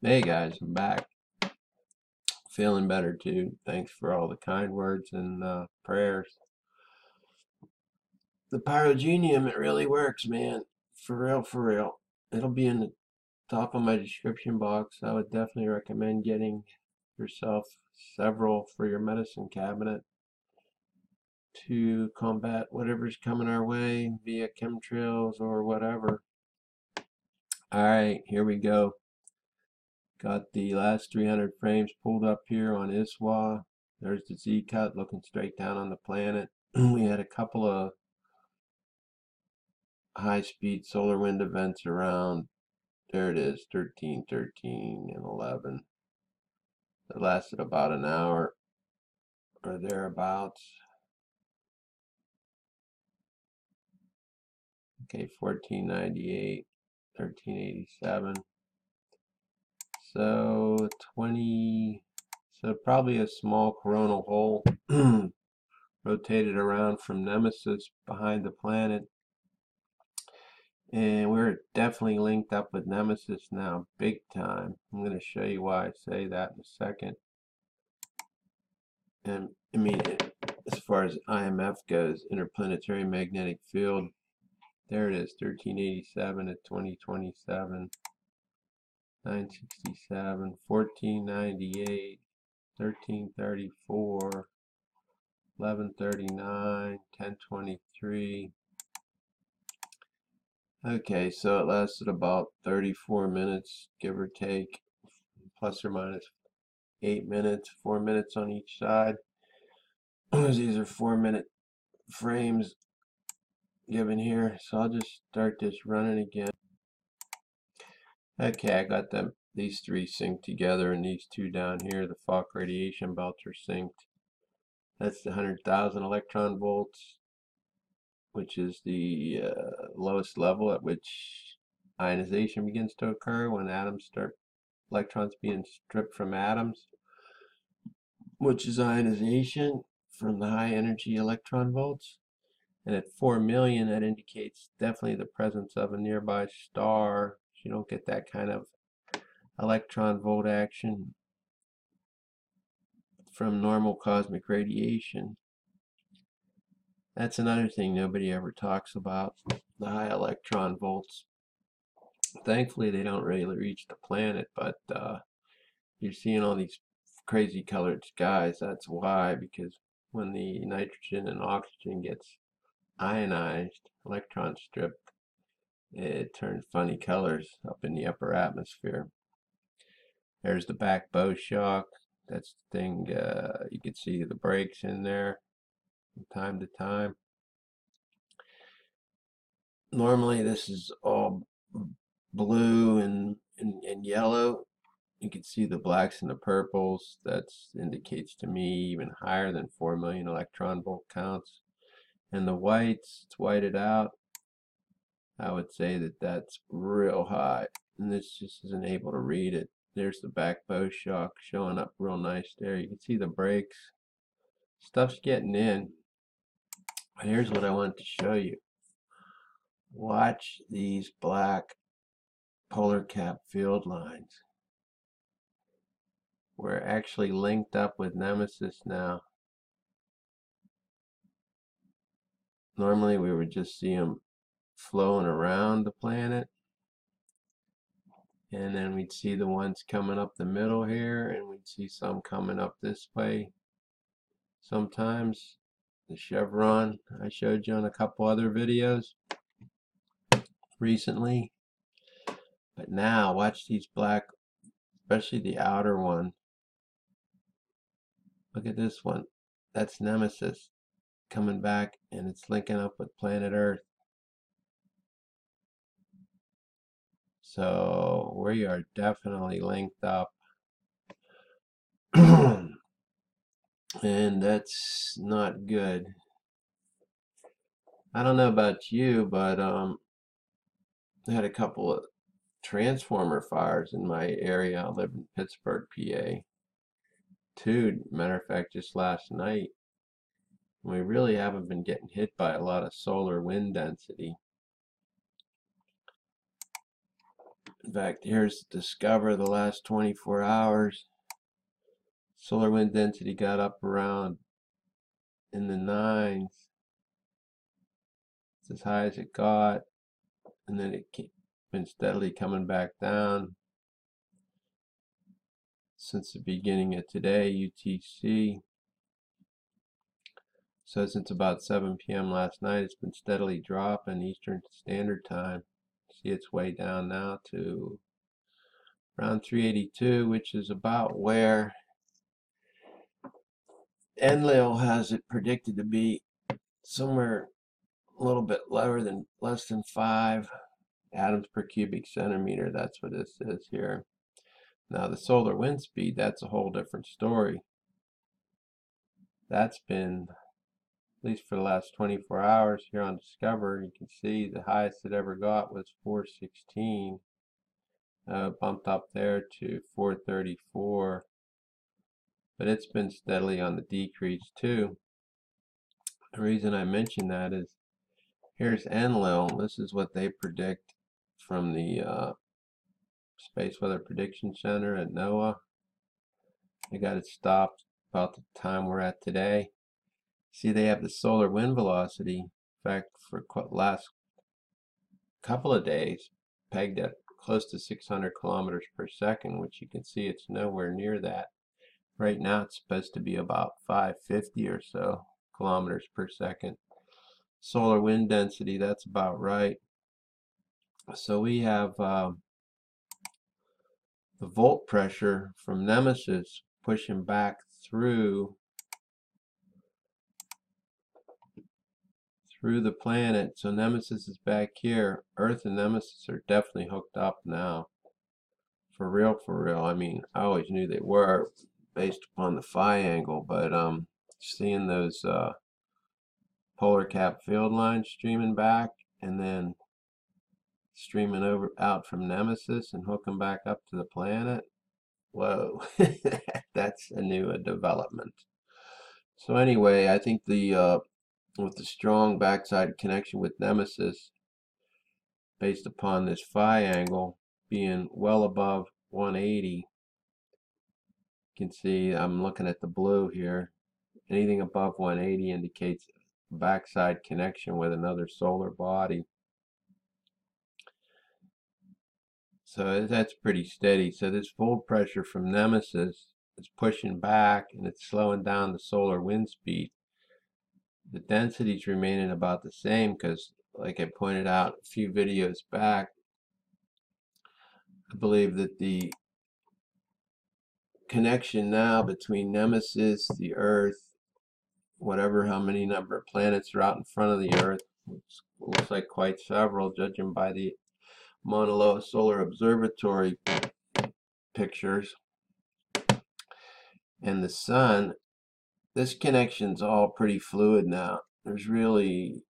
Hey guys, I'm back. Feeling better too. Thanks for all the kind words and prayers. The pyrogenium, it really works, man. For real, for real. It'll be in the top of my description box. I would definitely recommend getting yourself several for your medicine cabinet to combat whatever's coming our way via chemtrails or whatever. Alright, here we go. Got the last 300 frames pulled up here on ISWA. There's the Z cut looking straight down on the planet. We had a couple of high-speed solar wind events around. There it is, 13, 13, and 11. It lasted about an hour or thereabouts. Okay, 1498, 1387. So 20, so probably a small coronal hole rotated around from Nemesis behind the planet. And we're definitely linked up with Nemesis now, big time. I'm going to show you why I say that in a second. And I mean, as far as IMF goes, interplanetary magnetic field, there it is, 1387 to 2027, 967, 1498, 1334, 1139, 1023. Okay, so it lasted about 34 minutes, give or take, plus or minus 8 minutes, 4 minutes on each side. These are 4-minute frames given here, so I'll just start this running again. Okay, I got these three synced together, and these two down here, the Fock radiation belts, are synced. That's the 100,000 electron volts, which is the lowest level at which ionization begins to occur when electrons being stripped from atoms, which is ionization from the high energy electron volts. And at 4 million, that indicates definitely the presence of a nearby star. You don't get that kind of electron volt action from normal cosmic radiation. That's another thing nobody ever talks about, the high electron volts. Thankfully, they don't really reach the planet, but you're seeing all these crazy colored skies. That's why, because when the nitrogen and oxygen gets ionized, electron stripped, it turns funny colors up in the upper atmosphere. There's the back bow shock. That's the thing, you can see the breaks in there from time to time. Normally this is all blue and yellow. You can see the blacks and the purples. That indicates to me even higher than 4 million electron volt counts. And the whites, it's whited out. I would say that that's real high. And this just isn't able to read it. There's the back bow shock showing up real nice there. You can see the breaks. Stuff's getting in. But here's what I want to show you. Watch these black polar cap field lines. We're actually linked up with Nemesis now. Normally we would just see them flowing around the planet. And then we'd see the ones coming up the middle here, and we'd see some coming up this way. Sometimes the chevron I showed you on a couple other videos recently. But now watch these black, especially the outer one. Look at this one. That's Nemesis coming back, and it's linking up with planet Earth. So we are definitely linked up. And that's not good. I don't know about you, but I had a couple of transformer fires in my area. I live in Pittsburgh, PA. Two, matter of fact, just last night. We really haven't been getting hit by a lot of solar wind density. In fact, here's Discover the last 24 hours. Solar wind density got up around in the 9s. It's as high as it got, and then it been steadily coming back down since the beginning of today, UTC. So since about 7 p.m. last night, it's been steadily dropping Eastern Standard Time. See its way down now to around 382, which is about where Enlil has it predicted to be, somewhere a little bit lower than less than 5 atoms per cubic centimeter. That's what this is here. Now the solar wind speed, that's a whole different story. That's been, at least for the last 24 hours here on Discover, you can see the highest it ever got was 416. Bumped up there to 434. But it's been steadily on the decrease too. The reason I mention that is, here's Enlil. This is what they predict from the Space Weather Prediction Center at NOAA. They got it stopped about the time we're at today. See, they have the solar wind velocity. In fact, for the last couple of days, pegged at close to 600 kilometers per second, which you can see it's nowhere near that. Right now, it's supposed to be about 550 or so kilometers per second. Solar wind density, that's about right. So we have the volt pressure from Nemesis pushing back through the planet. So Nemesis is back here. Earth and Nemesis are definitely hooked up now. For real, for real. I mean, I always knew they were based upon the phi angle, but seeing those polar cap field lines streaming back and then streaming out from Nemesis and hooking back up to the planet. Whoa, that's a new development. So anyway, I think with the strong backside connection with Nemesis, based upon this phi angle being well above 180, you can see I'm looking at the blue here. Anything above 180 indicates backside connection with another solar body. So that's pretty steady. So this volt pressure from Nemesis is pushing back and it's slowing down the solar wind speed. The density's remaining about the same because, like I pointed out a few videos back, I believe that the connection now between Nemesis, the Earth, whatever, how many number of planets are out in front of the Earth, which looks like quite several, judging by the Mauna Loa Solar Observatory pictures, and the Sun, this connection's all pretty fluid now. There's really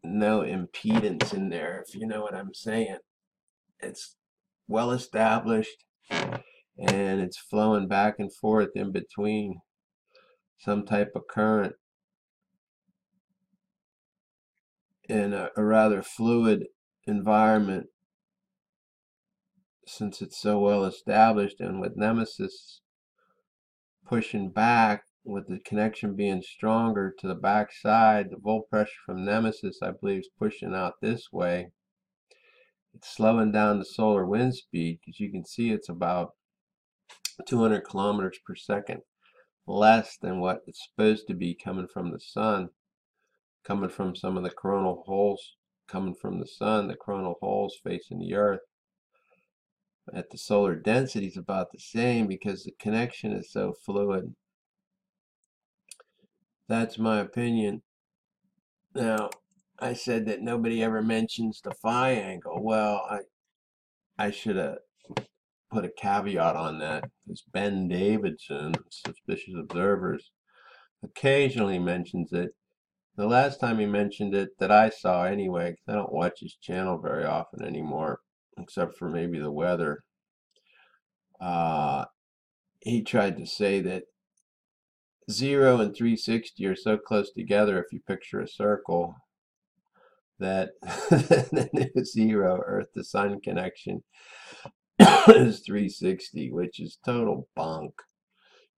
no impedance in there, if you know what I'm saying. It's well established and it's flowing back and forth in between some type of current in a rather fluid environment, since it's so well established. And with Nemesis pushing back, with the connection being stronger to the back side, the volt pressure from Nemesis, I believe, is pushing out this way. It's slowing down the solar wind speed because you can see it's about 200 kilometers per second less than what it's supposed to be coming from the Sun, coming from some of the coronal holes coming from the Sun, the coronal holes facing the Earth. At the solar density is about the same because the connection is so fluid. That's my opinion. Now, I said that nobody ever mentions the phi angle. Well, I should have put a caveat on that, because Ben Davidson, Suspicious Observers, occasionally mentions it. The last time he mentioned it, that I saw anyway, because I don't watch his channel very often anymore, except for maybe the weather, he tried to say that 0 and 360 are so close together if you picture a circle. that the new zero Earth to Sun connection is 360, which is total bunk.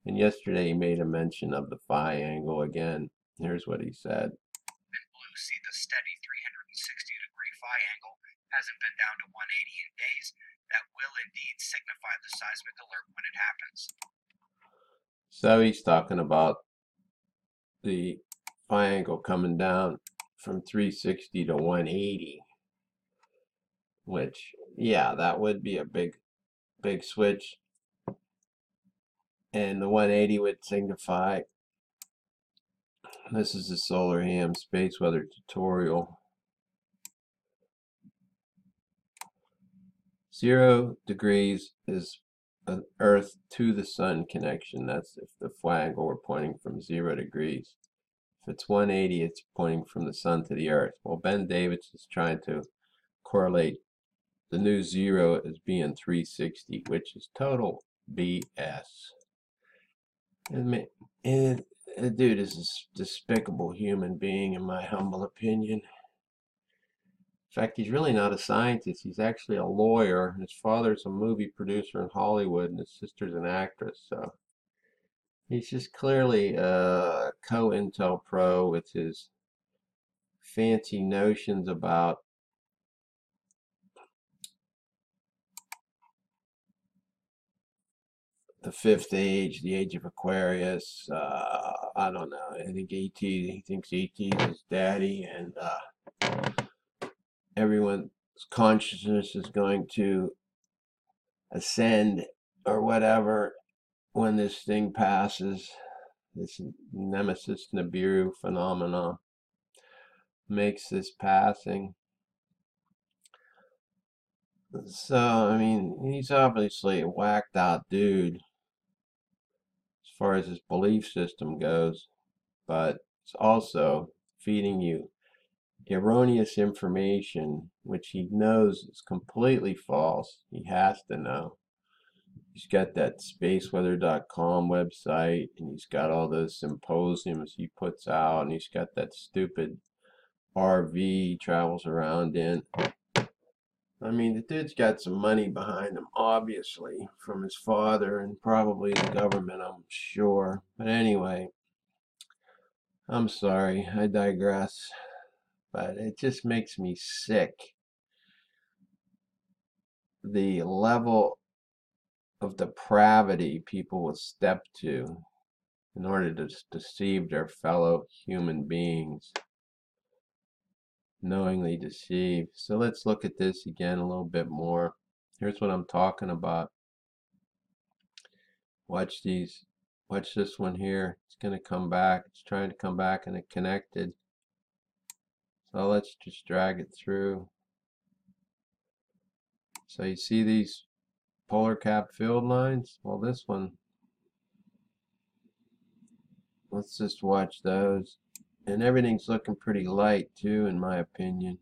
And yesterday he made a mention of the phi angle again. Here's what he said. And blue, see the steady 360-degree phi angle hasn't been down to 180 in days. That will indeed signify the seismic alert when it happens. So he's talking about the phi angle coming down from 360 to 180, which, yeah, that would be a big switch. And the 180 would signify, this is the solar ham space weather tutorial. 0 degrees is an Earth to the Sun connection. That's if the phi angle were pointing from 0 degrees. If it's 180, it's pointing from the Sun to the Earth. Well, Ben Davis is trying to correlate the new 0 as being 360, which is total BS. And the dude is a despicable human being, in my humble opinion. In fact, he's really not a scientist. He's actually a lawyer. His father's a movie producer in Hollywood, and his sister's an actress. So he's just clearly a COINTELPRO with his fancy notions about the fifth age, the age of Aquarius. I don't know. I think he thinks ET is his daddy, and everyone's consciousness is going to ascend or whatever when this thing passes. This Nemesis Nibiru phenomenon makes this passing. So, I mean, he's obviously a whacked out dude as far as his belief system goes, but it's also feeding you erroneous information, which he knows is completely false. He has to know. He's got that spaceweather.com website, and he's got all those symposiums he puts out, and he's got that stupid RV he travels around in. I mean, the dude's got some money behind him, obviously, from his father and probably the government, I'm sure. But anyway, I'm sorry, I digress. But it just makes me sick. The level of depravity people will step to in order to deceive their fellow human beings. Knowingly deceive. So let's look at this again a little bit more. Here's what I'm talking about. Watch these. Watch this one here. It's going to come back. It's trying to come back and it connected. So let's just drag it through. So you see these polar cap field lines? Well, this one, let's just watch those. And everything's looking pretty light too, in my opinion.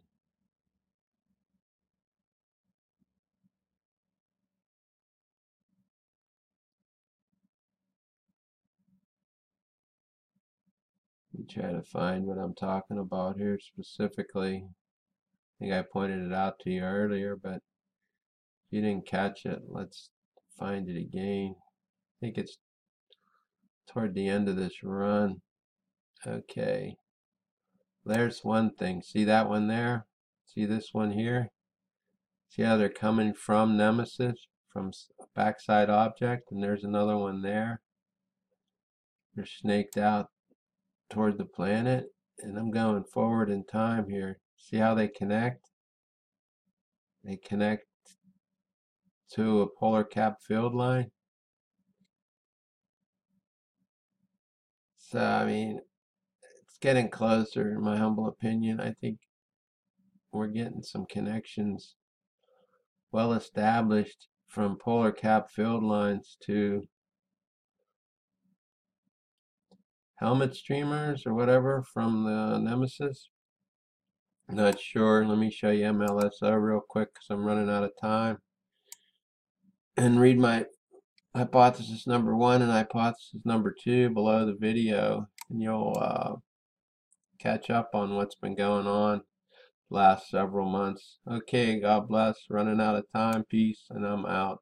Let me try to find what I'm talking about here specifically. I think I pointed it out to you earlier, but if you didn't catch it, let's find it again. I think it's toward the end of this run. Okay. There's one thing. See that one there? See this one here? See how they're coming from Nemesis, from a backside object, and there's another one there. They're snaked out toward the planet, and I'm going forward in time here. See how they connect? They connect to a polar cap field line. So, I mean, it's getting closer, in my humble opinion. I think we're getting some connections well established from polar cap field lines to helmet streamers or whatever from the Nemesis. Not sure. Let me show you MLSO real quick because I'm running out of time. And read my hypothesis number 1 and hypothesis number 2 below the video, and you'll catch up on what's been going on. last several months. Okay, God bless. Running out of time. Peace, and I'm out.